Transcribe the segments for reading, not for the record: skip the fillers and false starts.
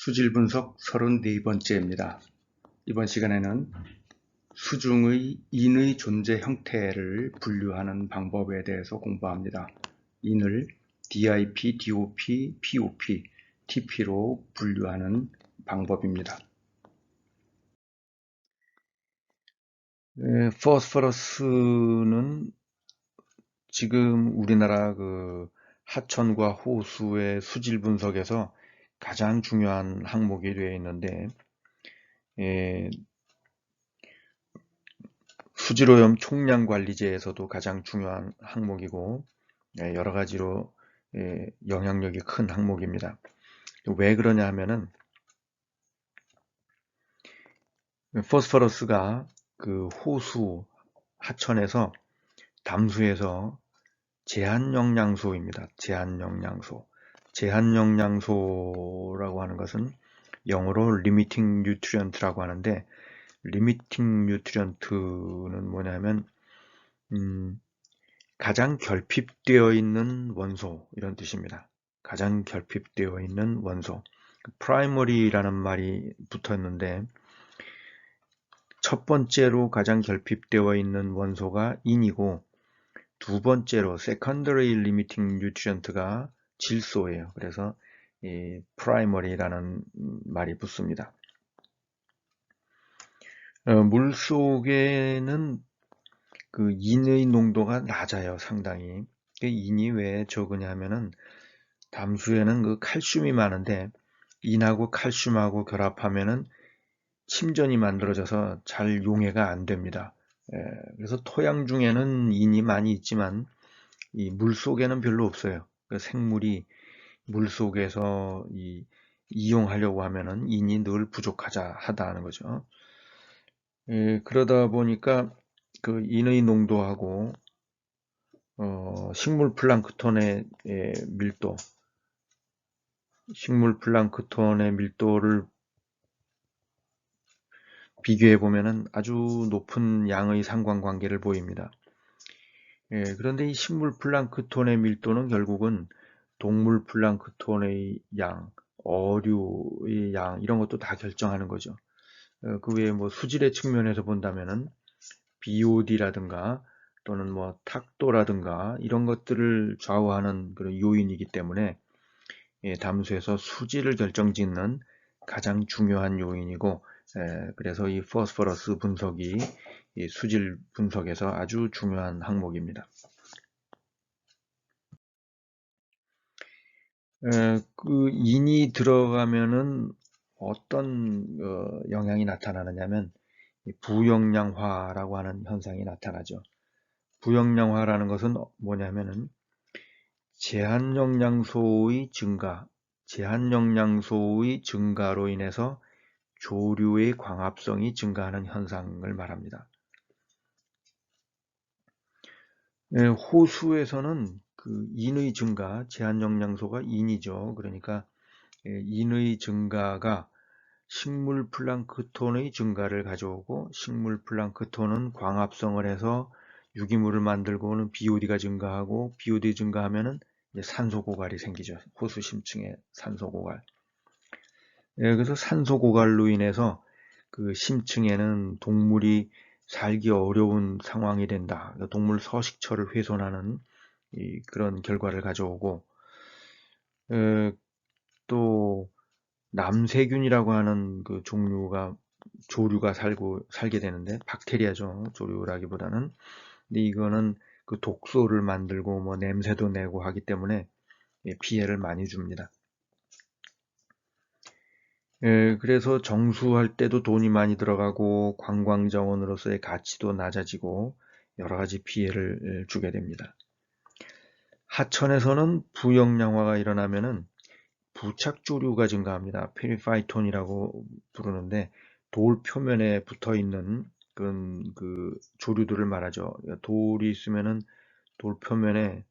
수질 분석 34번째입니다. 이번 시간에는 수중의 인의 존재 형태를 분류하는 방법에 대해서 공부합니다. 인을 DIP, DOP, POP, TP로 분류하는 방법입니다. 포스포러스는 지금 우리나라 하천과 호수의 수질 분석에서 가장 중요한 항목이 되어 있는데, 수질오염 총량관리제에서도 가장 중요한 항목이고, 여러 가지로 영향력이 큰 항목입니다. 왜 그러냐 하면은 포스포러스가 호수 하천에서 담수에서 제한영양소입니다. 제한영양소라고 하는 것은 영어로 limiting nutrient라고 하는데, limiting nutrient는 뭐냐면 가장 결핍되어 있는 원소, 이런 뜻입니다. 가장 결핍되어 있는 원소. primary라는 말이 붙었는데, 첫 번째로 가장 결핍되어 있는 원소가 인이고, 두 번째로 secondary limiting nutrient가 질소예요. 그래서 이 primary라는 말이 붙습니다. 물 속에는 인의 농도가 낮아요, 상당히. 인이 왜 적으냐 하면은 담수에는 칼슘이 많은데, 인하고 칼슘하고 결합하면은 침전이 만들어져서 잘 용해가 안 됩니다. 그래서 토양 중에는 인이 많이 있지만 이 물 속에는 별로 없어요. 생물이 물 속에서 이용하려고 하면은 인이 늘 부족하다는 거죠. 그러다 보니까 인의 농도하고 식물 플랑크톤의 밀도를 비교해 보면은 아주 높은 양의 상관관계를 보입니다. 그런데 이 식물 플랑크톤의 밀도는 결국은 동물 플랑크톤의 양, 어류의 양, 이런 것도 다 결정하는 거죠. 그 외에 수질의 측면에서 본다면은 BOD라든가 또는 탁도라든가 이런 것들을 좌우하는 그런 요인이기 때문에 담수에서 수질을 결정짓는 가장 중요한 요인이고, 그래서 이 포스포러스 분석이 이 수질 분석에서 아주 중요한 항목입니다. 인이 들어가면은 어떤 영향이 나타나느냐면 부영양화라고 하는 현상이 나타나죠. 부영양화라는 것은 뭐냐면은 제한영양소의 증가로 인해서 조류의 광합성이 증가하는 현상을 말합니다. 호수에서는 인의 증가, 제한영양소가 인이죠. 그러니까 인의 증가가 식물 플랑크톤의 증가를 가져오고, 식물 플랑크톤은 광합성을 해서 유기물을 만들고 오는 BOD가 증가하고, BOD 증가하면은 이제 산소 고갈이 생기죠. 호수 심층에 산소 고갈. 그래서 산소 고갈로 인해서 심층에는 동물이 살기 어려운 상황이 된다. 동물 서식처를 훼손하는 그런 결과를 가져오고, 또 남세균이라고 하는 조류가 살게 되는데, 박테리아죠. 조류라기보다는. 근데 이거는 독소를 만들고 냄새도 내고 하기 때문에 피해를 많이 줍니다. 그래서 정수할 때도 돈이 많이 들어가고 관광자원으로서의 가치도 낮아지고 여러 가지 피해를 주게 됩니다. 하천에서는 부영양화가 일어나면은 부착조류가 증가합니다. 페리파이톤이라고 부르는데, 돌 표면에 붙어 있는 조류들을 말하죠. 돌이 있으면은 돌 표면에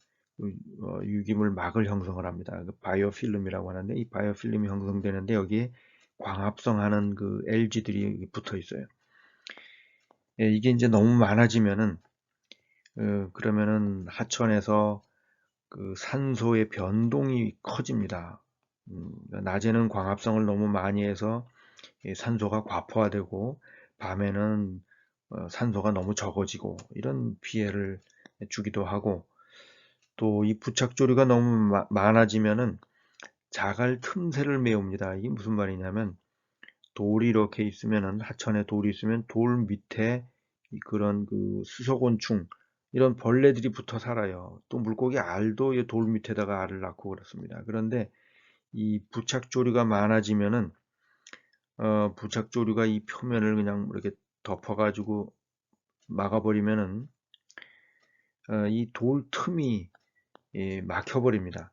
유기물 막을 형성을 합니다. 바이오필름이라고 하는데, 이 바이오필름이 형성되는데 여기에 광합성하는 LG들이 붙어 있어요. 이게 이제 너무 많아지면은 그러면은 하천에서 산소의 변동이 커집니다. 낮에는 광합성을 너무 많이 해서 산소가 과포화되고 밤에는 산소가 너무 적어지고 이런 피해를 주기도 하고, 또 이 부착조류가 너무 많아지면은 자갈 틈새를 메웁니다. 이게 무슨 말이냐면, 돌이 이렇게 있으면은, 하천에 돌이 있으면 돌 밑에 그런 그 수소곤충, 이런 벌레들이 붙어 살아요. 또 물고기 알도 이 돌 밑에다가 알을 낳고 그렇습니다. 그런데 이 부착조류가 많아지면은 부착조류가 이 표면을 그냥 이렇게 덮어가지고 막아버리면은 이 돌 틈이 막혀버립니다.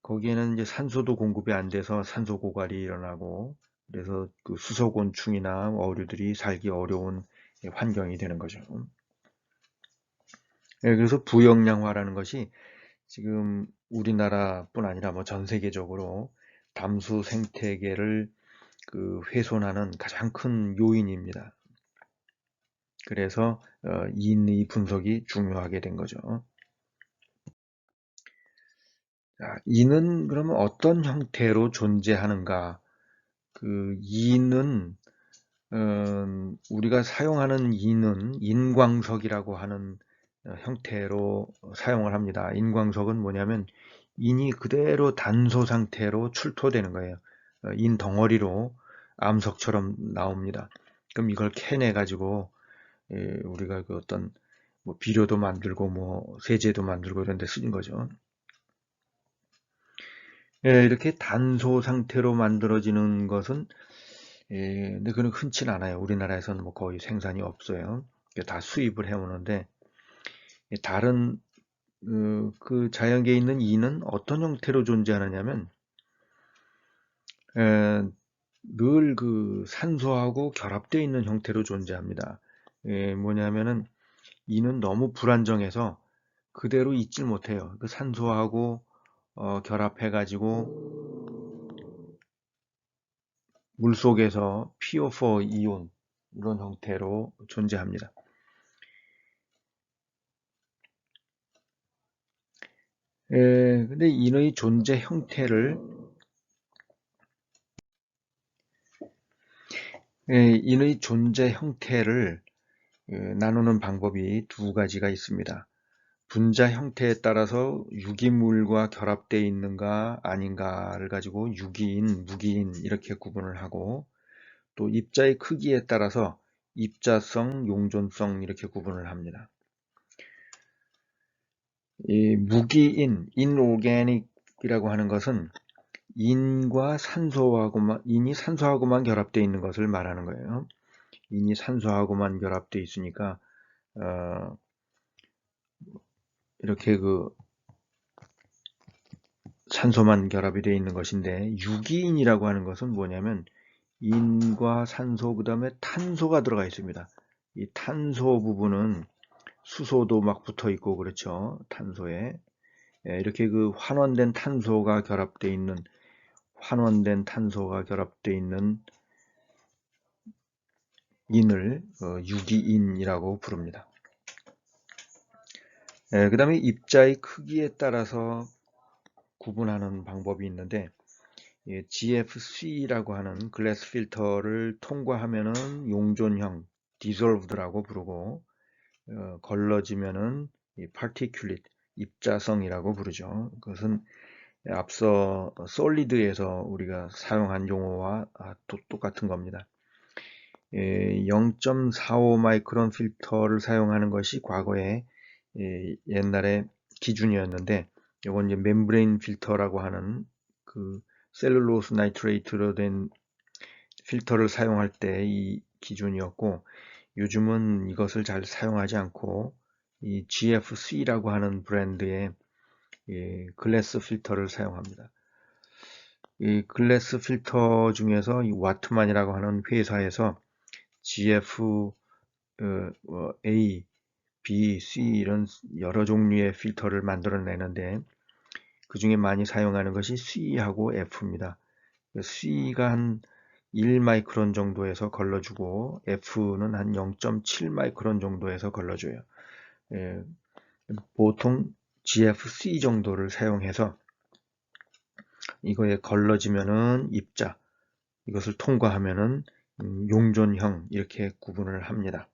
거기에는 이제 산소도 공급이 안 돼서 산소 고갈이 일어나고, 그래서 그 수소곤충이나 어류들이 살기 어려운 환경이 되는 거죠. 그래서 부영양화라는 것이 지금 우리나라뿐 아니라 뭐 전 세계적으로 담수 생태계를 그 훼손하는 가장 큰 요인입니다. 그래서 인의 분석이 중요하게 된 거죠. 자, 인은 그러면 어떤 형태로 존재하는가? 그 인은 우리가 사용하는 인은 인광석이라고 하는 형태로 사용을 합니다. 인광석은 뭐냐면 인이 그대로 단소 상태로 출토되는 거예요. 인 덩어리로 암석처럼 나옵니다. 그럼 이걸 캐내 가지고 우리가 그 어떤 뭐 비료도 만들고 뭐 세제도 만들고 이런 데 쓰는 거죠. 이렇게 단소 상태로 만들어지는 것은 근데 그건 흔치는 않아요. 우리나라에서는 뭐 거의 생산이 없어요. 다 수입을 해오는데, 다른 그 자연계에 있는 인은 어떤 형태로 존재하느냐면 늘 그 산소하고 결합되어 있는 형태로 존재합니다. 뭐냐면은 인은 너무 불안정해서 그대로 있질 못해요. 그 산소하고 결합해가지고 물속에서 PO4 이온 이런 형태로 존재합니다. 근데 인의 존재 형태를 인의 존재 형태를 나누는 방법이 두 가지가 있습니다. 분자 형태에 따라서 유기물과 결합되어 있는가 아닌가를 가지고 유기인, 무기인 이렇게 구분을 하고, 또 입자의 크기에 따라서 입자성, 용존성 이렇게 구분을 합니다. 이 무기인, inorganic이라고 하는 것은 인이 산소하고만 결합되어 있는 것을 말하는 거예요. 인이 산소하고만 결합되어 있으니까 이렇게 그 산소만 결합이 되어 있는 것인데, 유기인이라고 하는 것은 뭐냐면 인과 산소, 그 다음에 탄소가 들어가 있습니다. 이 탄소 부분은 수소도 막 붙어 있고 그렇죠. 탄소에 이렇게 그 환원된 탄소가 결합되어 있는 인을 유기인이라고 부릅니다. 그 다음에 입자의 크기에 따라서 구분하는 방법이 있는데, GFC라고 하는 글래스 필터를 통과하면은 용존형 dissolved라고 부르고, 걸러지면은 particulate 입자성이라고 부르죠. 그것은 앞서 솔리드에서 우리가 사용한 용어와 똑같은 겁니다. 0.45 마이크론 필터를 사용하는 것이 과거에 옛날에 기준이었는데, 이건 이제 멤브레인 필터라고 하는 그 셀룰로스 나이트레이트로 된 필터를 사용할 때 이 기준이었고, 요즘은 이것을 잘 사용하지 않고 이 GFC라고 하는 브랜드의 글래스 필터를 사용합니다. 이 글래스 필터 중에서 이 와트만이라고 하는 회사에서 GF A, B, C 이런 여러 종류의 필터를 만들어내는데, 그 중에 많이 사용하는 것이 C하고 F입니다. C가 한 1 마이크론 정도에서 걸러주고 F는 한 0.7 마이크론 정도에서 걸러줘요. 보통 GFC 정도를 사용해서 이거에 걸러지면은 입자, 이것을 통과하면은 용존형 이렇게 구분을 합니다.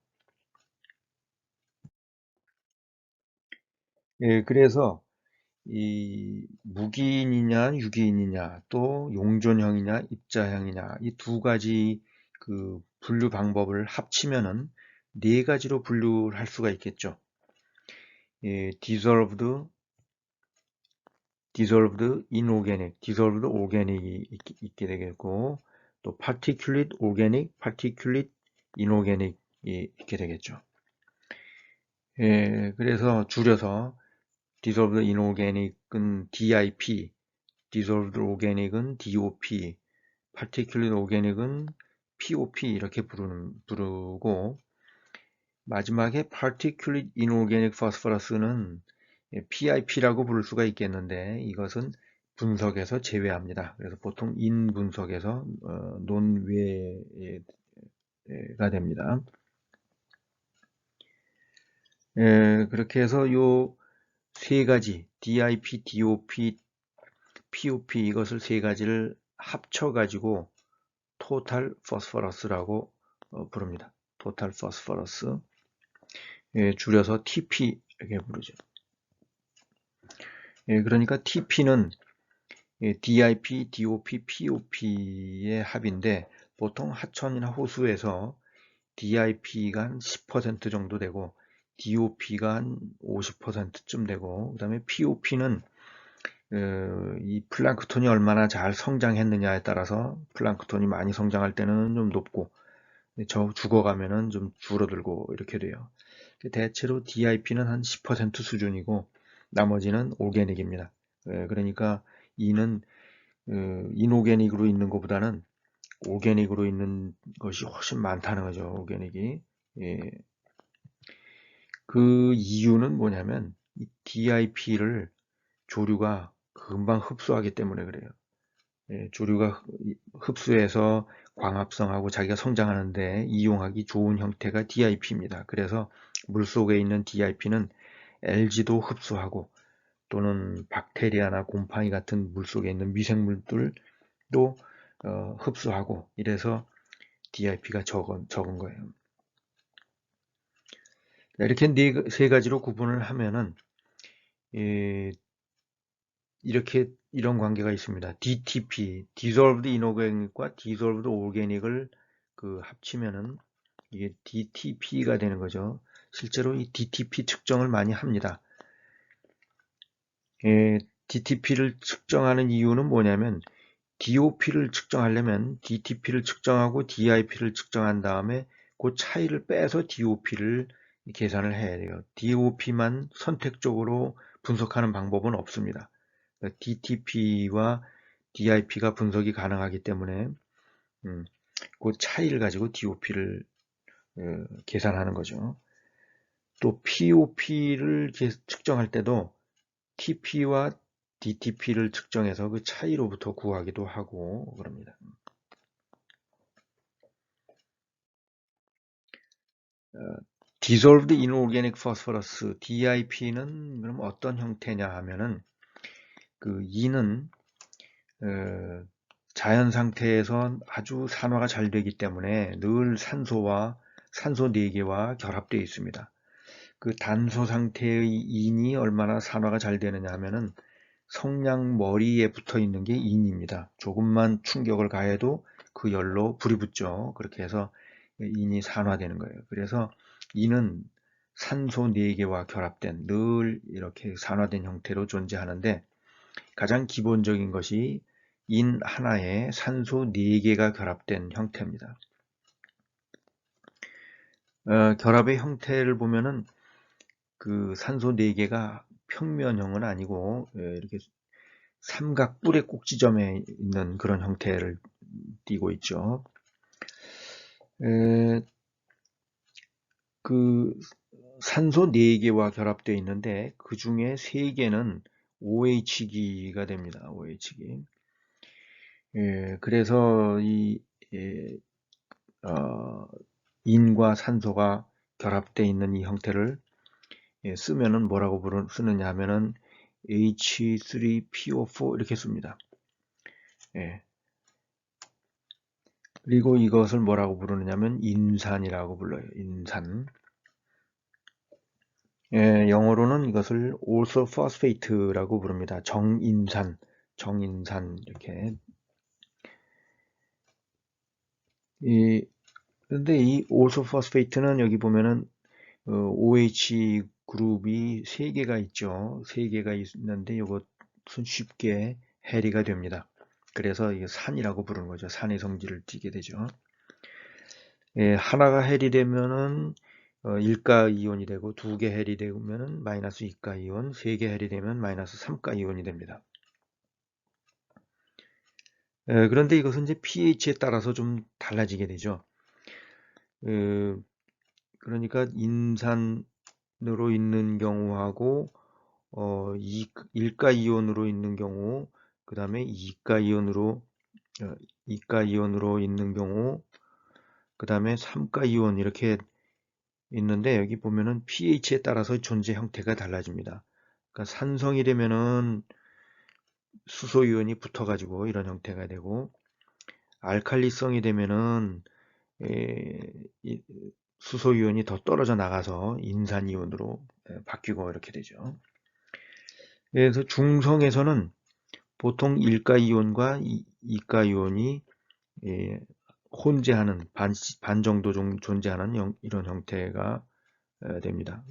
예, 그래서 이 무기인이냐 유기인이냐 또 용존형이냐 입자형이냐 이 두 가지 그 분류 방법을 합치면은 네 가지로 분류를 할 수가 있겠죠. 예, dissolved inorganic, dissolved organic이 있게 되겠고 또 particulate organic, particulate inorganic이 있게 되겠죠. 예, 그래서 줄여서 dissolved inorganic은 DIP, dissolved organic은 DOP, particulate organic은 POP 이렇게 부르고 마지막에 particulate inorganic phosphorus는 PIP라고 부를 수가 있겠는데 이것은 분석에서 제외합니다. 그래서 보통 인 분석에서 논외가 됩니다. 그렇게 해서 요 세 가지 DIP, DOP, POP 이것을 세 가지를 합쳐 가지고 토탈 포스퍼러스라고 부릅니다. 토탈 포스퍼러스. 줄여서 TP 이렇게 부르죠. 그러니까 TP는 DIP, DOP, POP의 합인데 보통 하천이나 호수에서 DIP가 한 10% 정도 되고 DOP가 한 50%쯤 되고 그 다음에 POP는 이 플랑크톤이 얼마나 잘 성장했느냐에 따라서 플랑크톤이 많이 성장할 때는 좀 높고 죽어가면은 좀 줄어들고 이렇게 돼요. 대체로 DIP는 한 10% 수준이고 나머지는 오게닉입니다. 그러니까 이는 인오게닉으로 있는 것보다는 오게닉으로 있는 것이 훨씬 많다는 거죠. 오게닉이. 예. 그 이유는 뭐냐면 이 DIP를 조류가 금방 흡수하기 때문에 그래요. 조류가 흡수해서 광합성하고 자기가 성장하는데 이용하기 좋은 형태가 DIP입니다. 그래서 물속에 있는 DIP는 LG도 흡수하고 또는 박테리아나 곰팡이 같은 물속에 있는 미생물들도 흡수하고 이래서 DIP가 적은 거예요. 이렇게 세 가지로 구분을 하면은 이렇게 이런 관계가 있습니다. DTP, Dissolved Inorganic과 Dissolved Organic을 합치면은 이게 DTP가 되는 거죠. 실제로 이 DTP 측정을 많이 합니다. DTP를 측정하는 이유는 뭐냐면 DOP를 측정하려면 DTP를 측정하고 DIP를 측정한 다음에 그 차이를 빼서 DOP를 계산을 해야 돼요. DOP만 선택적으로 분석하는 방법은 없습니다. DTP와 DIP가 분석이 가능하기 때문에 그 차이를 가지고 DOP를 계산하는 거죠. 또 POP를 측정할 때도 TP와 DTP를 측정해서 그 차이로부터 구하기도 하고 그럽니다. Dissolved Inorganic Phosphorus, DIP는 그럼 어떤 형태냐 하면은 그 E는 자연 상태에서 아주 산화가 잘 되기 때문에 늘 산소와 산소 4개와 결합되어 있습니다. 그 단소 상태의 인이 얼마나 산화가 잘 되느냐 하면은 성냥 머리에 붙어 있는 게 인입니다. 조금만 충격을 가해도 그 열로 불이 붙죠. 그렇게 해서 인이 산화되는 거예요. 그래서 인은 산소 4개와 결합된 늘 이렇게 산화된 형태로 존재하는데 가장 기본적인 것이 인 하나에 산소 4개가 결합된 형태입니다. 결합의 형태를 보면은 그 산소 4개가 평면형은 아니고 이렇게 삼각 뿔의 꼭지점에 있는 그런 형태를 띠고 있죠. 그 산소 4개와 결합되어 있는데 그 중에 3개는 OH기가 됩니다. OH기. 그래서 이 인과 산소가 결합되어 있는 이 형태를 쓰면은 뭐라고 쓰느냐 하면은 H3PO4 이렇게 씁니다. 예. 그리고 이것을 뭐라고 부르느냐면 인산이라고 불러요. 인산. 예, 영어로는 이것을 orthophosphate라고 부릅니다. 정인산, 정인산 이렇게. 그런데 이 orthophosphate는 여기 보면은 OH 그룹이 3개가 있죠. 3개가 있는데 이것은 쉽게 해리가 됩니다. 그래서 이게 산이라고 부르는 거죠. 산의 성질을 띠게 되죠. 예, 하나가 해리 되면은 일가 이온이 되고 2개 해리 되면은 마이너스 2가 이온, 3개 해리 되면 마이너스 3가 이온이 됩니다. 예, 그런데 이것은 이제 pH에 따라서 좀 달라지게 되죠. 그러니까 인산으로 있는 경우하고 일가 이온으로 있는 경우, 그 다음에 이가 이온으로 있는 경우, 그 다음에 3가 이온 이렇게 있는데 여기 보면은 pH에 따라서 존재 형태가 달라집니다. 그러니까 산성이 되면은 수소 이온이 붙어가지고 이런 형태가 되고, 알칼리성이 되면은 수소 이온이 더 떨어져 나가서 인산 이온으로 바뀌고 이렇게 되죠. 그래서 중성에서는 보통 일가 이온과 이가 이온이 혼재하는 반 정도 존재하는 이런 형태가 됩니다.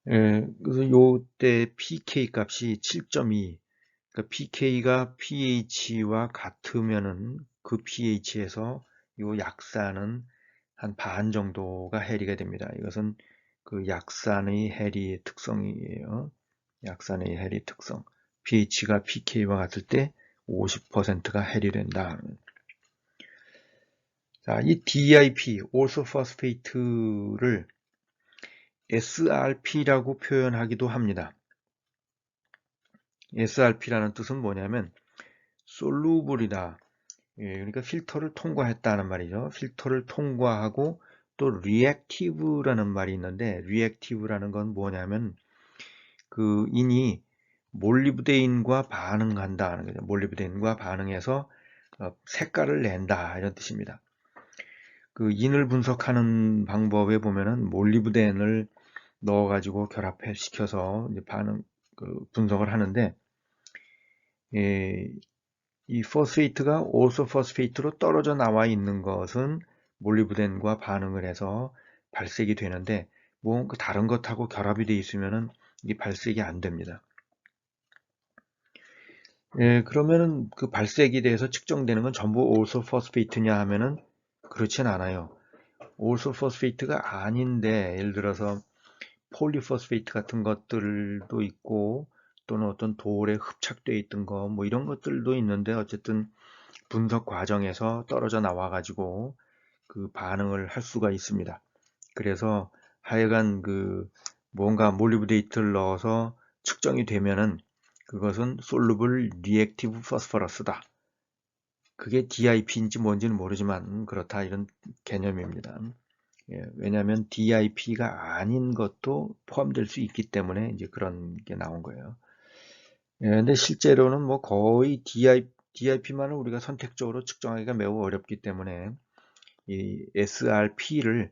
그래서 요때 pK 값이 7.2, 그러니까 pK가 pH와 같으면은 그 pH에서 요 약산은 한 반 정도가 해리가 됩니다. 이것은 그 약산의 해리의 특성이에요. 약산의 해리 특성. pH가 pK와 같을 때 50%가 해리된다. 자, 이 DIP, orthophosphate를 SRP라고 표현하기도 합니다. SRP라는 뜻은 뭐냐면 솔루블이다. 그러니까 필터를 통과했다는 말이죠. 필터를 통과하고 또 리액티브라는 말이 있는데 리액티브라는 건 뭐냐면 그 인이 몰리브데인과 반응한다는 거죠. 몰리브데인과 반응해서 색깔을 낸다 이런 뜻입니다. 그 인을 분석하는 방법에 보면은 몰리브덴을 넣어가지고 결합해 시켜서 이제 분석을 하는데 이 포스페이트가 오소포스페이트로 떨어져 나와 있는 것은 몰리브덴과 반응을 해서 발색이 되는데 뭔가 다른 것하고 결합이 되어 있으면은 이 발색이 안 됩니다. 그러면은 그 발색이 돼서 측정되는 건 전부 오소포스페이트냐 하면은 그렇진 않아요. 오소포스페이트가 아닌데 예를 들어서 폴리포스페이트 같은 것들도 있고 또는 어떤 돌에 흡착되어 있던 거 뭐 이런 것들도 있는데 어쨌든 분석 과정에서 떨어져 나와 가지고 그 반응을 할 수가 있습니다. 그래서 하여간 그 뭔가 몰리브데이트를 넣어서 측정이 되면은 그것은 솔루블 리액티브 포스퍼러스다. 그게 DIP인지 뭔지는 모르지만 그렇다 이런 개념입니다. 왜냐하면 DIP가 아닌 것도 포함될 수 있기 때문에 이제 그런 게 나온 거예요. 근데 실제로는 뭐 거의 DIP만을 우리가 선택적으로 측정하기가 매우 어렵기 때문에 이 SRP를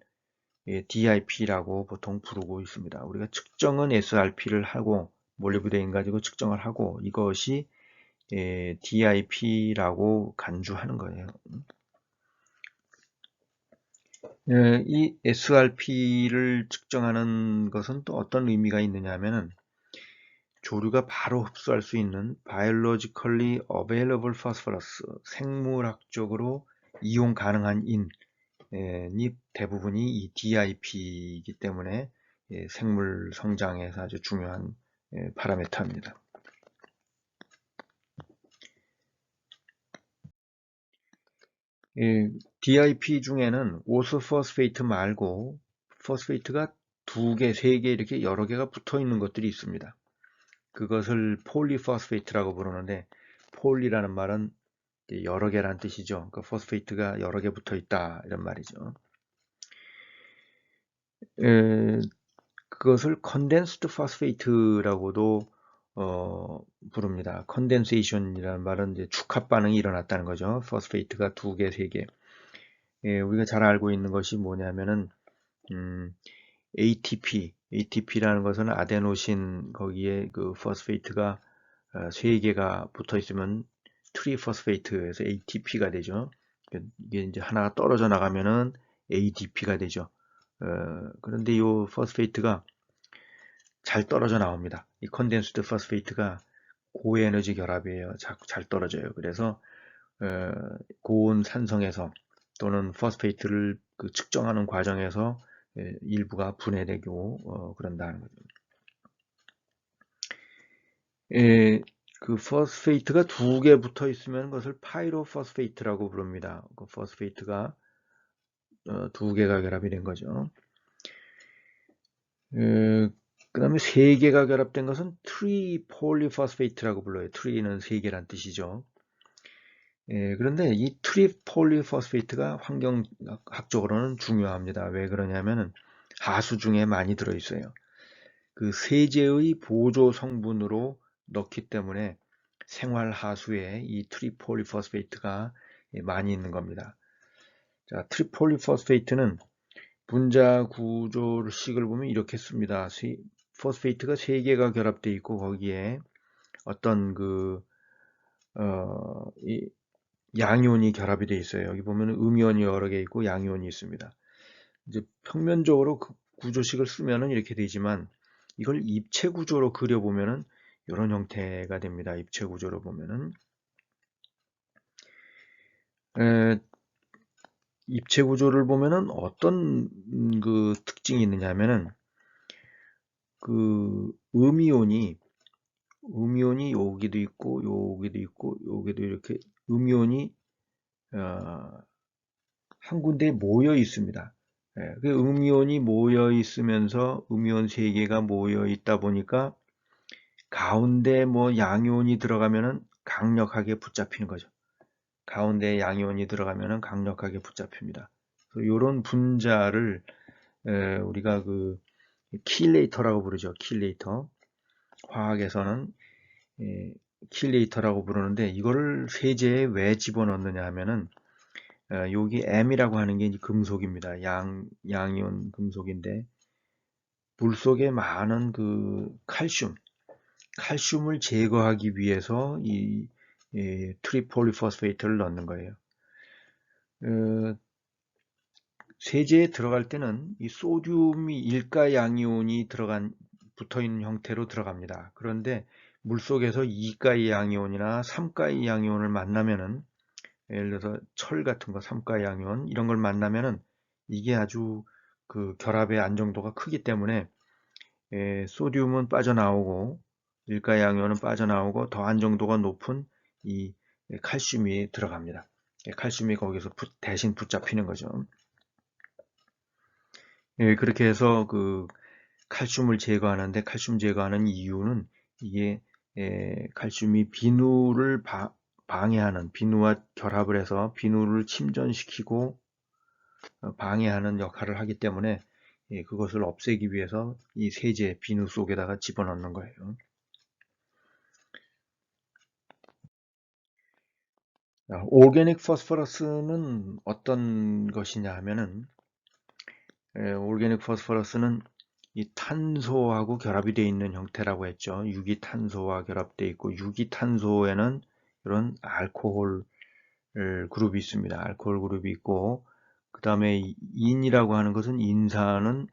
DIP라고 보통 부르고 있습니다. 우리가 측정은 SRP를 하고 몰리브데인 가지고 측정을 하고 이것이 DIP라고 간주하는 거예요. 이 SRP를 측정하는 것은 또 어떤 의미가 있느냐 하면은 조류가 바로 흡수할 수 있는 biologically available phosphorus, 생물학적으로 이용 가능한 인이 대부분이 이 DIP이기 때문에 생물 성장에서 아주 중요한 파라미터입니다. DIP 중에는 오스포스페이트 말고 포스페이트가 2개, 3개 이렇게 여러 개가 붙어 있는 것들이 있습니다. 그것을 폴리포스페이트라고 부르는데 폴리라는 말은 여러 개란 뜻이죠. 그 포스페이트가 여러 개 붙어 있다 이런 말이죠. 그것을 컨덴스드 포스페이트라고도 부릅니다. 컨덴세이션이라는 말은 이제 축합 반응이 일어났다는 거죠. 포스페이트가 2개, 3개. 예, 우리가 잘 알고 있는 것이 뭐냐면은 ATP라는 것은 아데노신 거기에 그 포스페이트가 3개가 붙어 있으면 트리포스페이트에서 ATP가 되죠. 이게 이제 하나가 떨어져 나가면은 ADP가 되죠. 그런데 이 포스페이트가 잘 떨어져 나옵니다. 이 컨덴스드 포스페이트가 고에너지 결합이에요. 잘 떨어져요. 그래서 고온 산성에서 또는 포스페이트를 그 측정하는 과정에서 일부가 분해되고 그런다는 거죠. 그 포스페이트가 2개 붙어 있으면 그것을 파이로포스페이트라고 부릅니다. 그 포스페이트가 2개가 결합이 된 거죠. 그 다음에 3개가 결합된 것은 트리폴리포스페이트라고 불러요. 트리는 3개란 뜻이죠. 그런데 이 트리폴리포스페이트가 환경학적으로는 중요합니다. 왜 그러냐면은 하수 중에 많이 들어있어요. 그 세제의 보조 성분으로 넣기 때문에 생활 하수에 이 트리폴리포스페이트가 많이 있는 겁니다. 자, 트리폴리포스페이트는 분자 구조식을 보면 이렇게 씁니다. 포스페이트가 3개가 결합되어 있고 거기에 어떤 이 양이온이 결합이 되어 있어요. 여기 보면 음이온이 여러 개 있고 양이온이 있습니다. 이제 평면적으로 그 구조식을 쓰면은 이렇게 되지만 이걸 입체 구조로 그려보면은 이런 형태가 됩니다. 입체 구조로 보면은 입체 구조를 보면은 어떤 그 특징이 있느냐면은 그 음이온이 여기도 있고 여기도 있고 여기도 이렇게 음이온이 한 군데에 모여 있습니다. 그 음이온이 모여 있으면서 음이온 3개가 모여 있다 보니까 가운데 뭐 양이온이 들어가면은 강력하게 붙잡히는 거죠. 가운데에 양이온이 들어가면은 강력하게 붙잡힙니다. 이런 분자를 우리가 그 킬레이터라고 부르죠. 킬레이터. 화학에서는 킬레이터라고 부르는데 이거를 세제에 왜 집어넣느냐 하면은 여기 M이라고 하는 게 금속입니다. 양이온 금속인데 물속에 많은 그 칼슘을 제거하기 위해서 이 트리폴리포스페이트를 넣는 거예요. 세제에 들어갈 때는 이 소듐이 일가 양이온이 붙어 있는 형태로 들어갑니다. 그런데 물속에서 2가의 양이온이나 3가의 양이온을 만나면은 예를 들어서 철 같은 거 3가 양이온 이런 걸 만나면은 이게 아주 그 결합의 안정도가 크기 때문에 소듐은 빠져나오고 일가 양이온은 빠져나오고 더 안정도가 높은 이 칼슘이 들어갑니다. 칼슘이 거기서 대신 붙잡히는 거죠. 그렇게 해서 그 칼슘을 제거하는데 칼슘 제거하는 이유는 이게 칼슘이 비누를 방해하는 비누와 결합을 해서 비누를 침전시키고 방해하는 역할을 하기 때문에 그것을 없애기 위해서 이 세제 비누 속에다가 집어넣는 거예요. 오르게닉 포스포러스는 어떤 것이냐 하면은 오르게닉 포스포러스는 이 탄소하고 결합이 되어 있는 형태라고 했죠. 유기탄소와 결합되어 있고 유기탄소에는 이런 알코올 그룹이 있습니다. 알코올 그룹이 있고 그 다음에 인이라고 하는 것은 인산은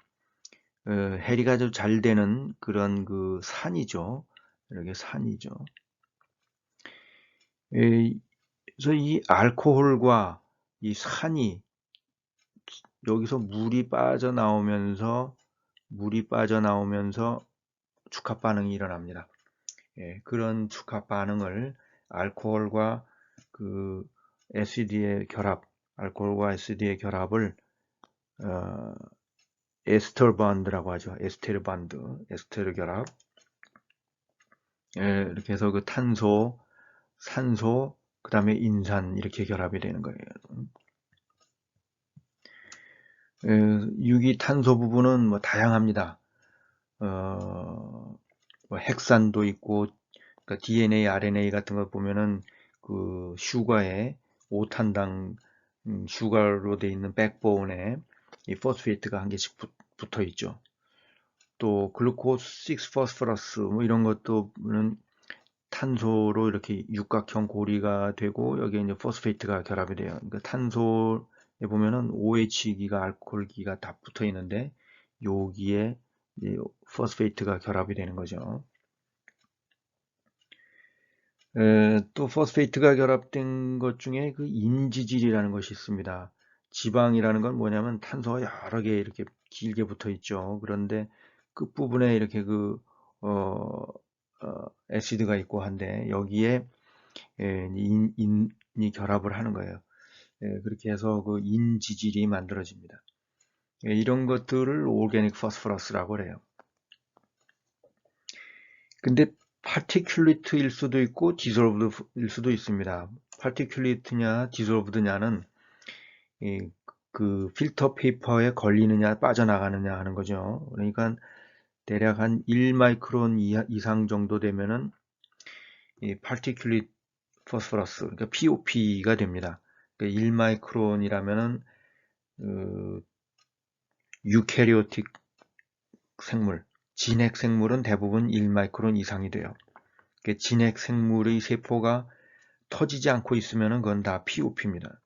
해리가 아주 잘 되는 그런 그 산이죠. 이렇게 산이죠. 그래서 이 알코올과 이 산이 여기서 물이 빠져나오면서 축합 반응이 일어납니다. 그런 축합 반응을 알코올과 그 에시드의 결합, 알코올과 에시드의 결합을 에스터 반드라고 하죠. 에스테르 반드, 에스테르 결합. 이렇게 해서 그 탄소, 산소, 그 다음에 인산 이렇게 결합이 되는 거예요. 유기탄소 부분은 뭐 다양합니다. 뭐 핵산도 있고, 그러니까 DNA, RNA 같은 거 보면은 그 슈가에 5탄당 슈가로 돼 있는 백본에 이 포스페이트가 한 개씩 붙어 있죠. 또 글루코스 6포스퍼러스 뭐 이런 것도는 탄소로 이렇게 육각형 고리가 되고 여기에 이제 포스페이트가 결합이 돼요. 그러니까 탄소에 보면은 OH기가 알코올기가 다 붙어 있는데 여기에 포스페이트가 결합이 되는 거죠. 또 포스페이트가 결합된 것 중에 그 인지질이라는 것이 있습니다. 지방이라는 건 뭐냐면 탄소가 여러 개 이렇게 길게 붙어 있죠. 그런데 끝부분에 이렇게 애시드가 있고 한데 여기에 인이 결합을 하는 거예요. 그렇게 해서 그 인지질이 만들어집니다. 이런 것들을 오르게닉 포스퍼러스라고 해요. 근데 파티큘리트일 수도 있고 디솔브드일 수도 있습니다. 파티큘리트냐 디솔브드냐는 그 필터 페이퍼에 걸리느냐 빠져나가느냐 하는 거죠. 그러니까 대략 한 1마이크론 이상 정도 되면은 이 파티큘리트 포스퍼러스, 그러니까 POP가 됩니다. 그러니까 1마이크론이라면은 유캐리오틱 생물, 진핵 생물은 대부분 1마이크론 이상이 돼요. 그러니까 진핵 생물의 세포가 터지지 않고 있으면 그건 다 POP입니다.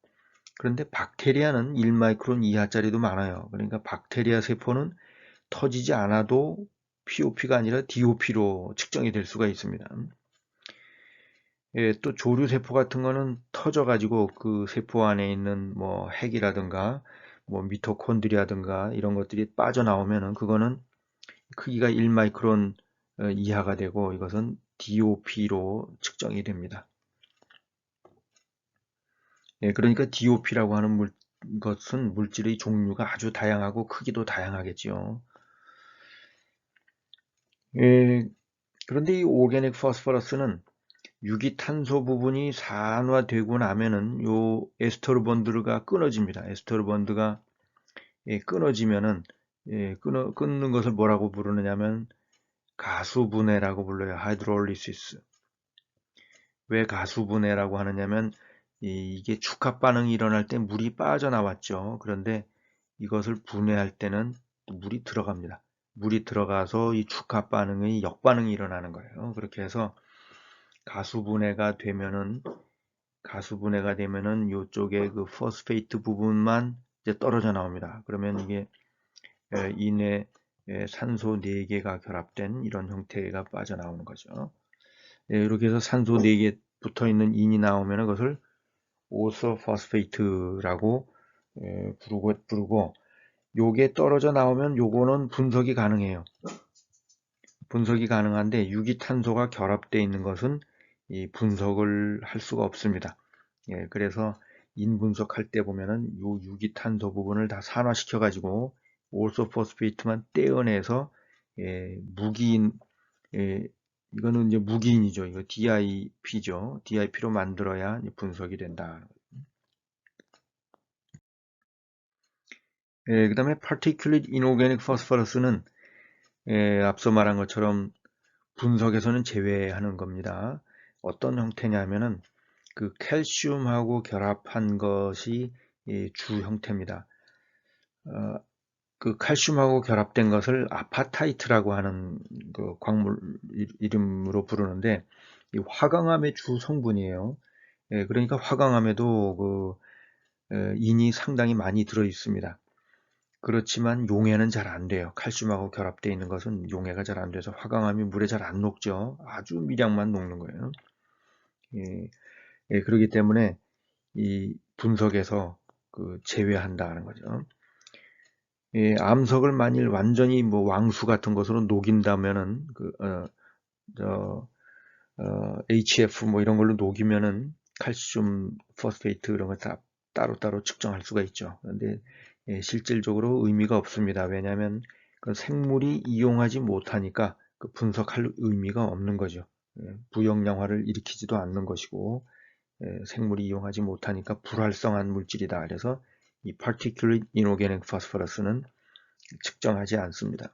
그런데 박테리아는 1마이크론 이하짜리도 많아요. 그러니까 박테리아 세포는 터지지 않아도 POP가 아니라 DOP로 측정이 될 수가 있습니다. 또 조류 세포 같은 거는 터져 가지고 그 세포 안에 있는 뭐 핵이라든가 뭐 미토콘드리아든가 이런 것들이 빠져나오면은 그거는 크기가 1마이크론 이하가 되고 이것은 DOP로 측정이 됩니다. 그러니까 DOP라고 하는 것은 물질의 종류가 아주 다양하고 크기도 다양하겠지요. 그런데 이 오르게닉 포스퍼러스는 유기탄소 부분이 산화되고 나면은 요 에스터르 번드가 끊어집니다. 에스터르 번드가 끊어지면은 끊는 것을 뭐라고 부르느냐면 가수분해라고 불러요. 하이드롤리시스. 왜 가수분해라고 하느냐면 이게 축합 반응이 일어날 때 물이 빠져나왔죠. 그런데 이것을 분해할 때는 물이 들어갑니다. 물이 들어가서 이 축합 반응의 역반응이 일어나는 거예요. 그렇게 해서 가수분해가 되면은 이쪽에 그 포스페이트 부분만 이제 떨어져 나옵니다. 그러면 이게 인에 산소 4개가 결합된 이런 형태가 빠져나오는 거죠. 이렇게 해서 산소 4개 붙어 있는 인이 나오면 그것을 오소포스페이트라고 부르고 요게 떨어져 나오면 요거는 분석이 가능해요. 분석이 가능한데 유기탄소가 결합되어 있는 것은 이 분석을 할 수가 없습니다. 그래서 인 분석할 때 보면은 요 유기탄소 부분을 다 산화시켜 가지고 올소포스페이트만 떼어내서 무기인 이거는 이제 무기인이죠. 이거 DIP죠. DIP로 만들어야 분석이 된다. 그 다음에 Particulate Inorganic Phosphoru스는 앞서 말한 것처럼 분석에서는 제외하는 겁니다. 어떤 형태냐면은 그 칼슘하고 결합한 것이 주 형태입니다. 그 칼슘하고 결합된 것을 아파타이트라고 하는 그 광물 이름으로 부르는데 이 화강암의 주 성분이에요. 그러니까 화강암에도 인이 상당히 많이 들어 있습니다. 그렇지만 용해는 잘 안 돼요. 칼슘하고 결합되어 있는 것은 용해가 잘 안 돼서 화강암이 물에 잘 안 녹죠. 아주 미량만 녹는 거예요. 그렇기 때문에 이 분석에서 제외한다는 거죠. 암석을 만일 완전히 뭐 왕수 같은 것으로 녹인다면은 HF 뭐 이런 걸로 녹이면은 칼슘 포스페이트 이런 거 다 따로따로 측정할 수가 있죠. 그런데 실질적으로 의미가 없습니다. 왜냐하면 그 생물이 이용하지 못하니까 그 분석할 의미가 없는 거죠. 부영양화를 일으키지도 않는 것이고 생물이 이용하지 못하니까 불활성한 물질이다. 그래서 이 Particulate Inorganic Phosphoru스는 측정하지 않습니다.